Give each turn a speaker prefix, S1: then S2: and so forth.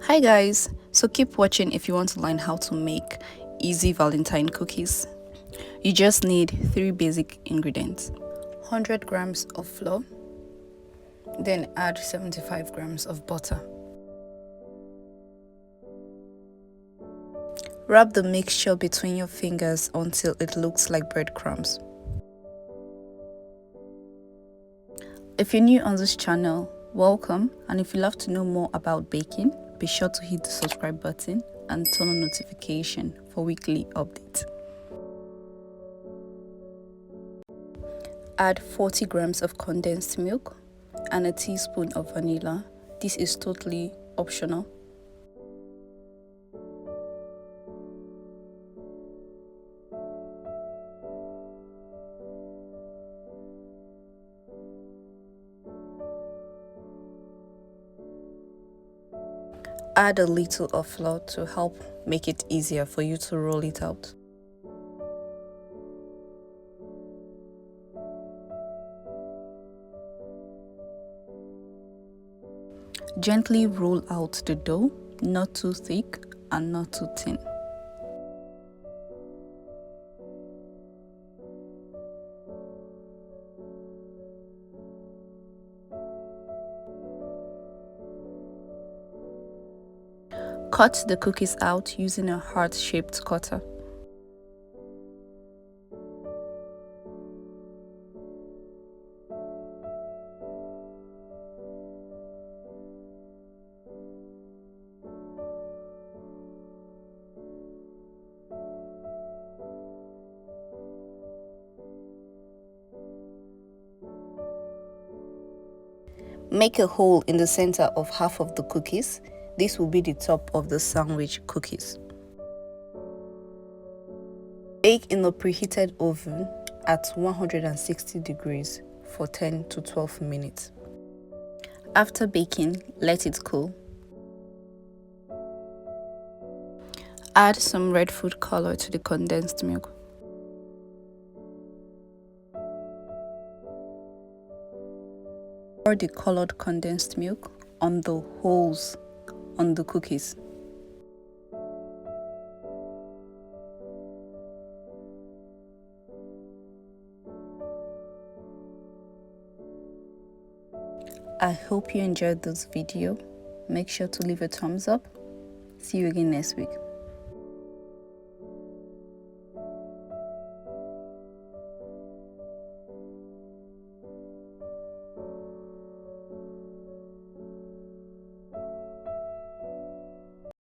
S1: Hi guys, so keep watching if you want to learn how to make easy Valentine cookies. You just need 3 basic ingredients: 100 grams of flour, then add 75 grams of butter. Wrap the mixture between your fingers until it looks like breadcrumbs. If you're new on this channel, welcome, and if you'd love to know more about baking, be sure to hit the subscribe button and turn on notification for weekly updates. Add 40 grams of condensed milk and a teaspoon of vanilla. This is totally optional. Add a little of flour to help make it easier for you to roll it out. Gently roll out the dough, not too thick and not too thin. Cut the cookies out using a heart-shaped cutter. Make a hole in the center of half of the cookies. This will be the top of the sandwich cookies. Bake in a preheated oven at 160 degrees for 10 to 12 minutes. After baking, let it cool. Add some red food color to the condensed milk. Pour the colored condensed milk on the holes on the cookies. I hope you enjoyed this video. Make sure to leave a thumbs up. See you again next week.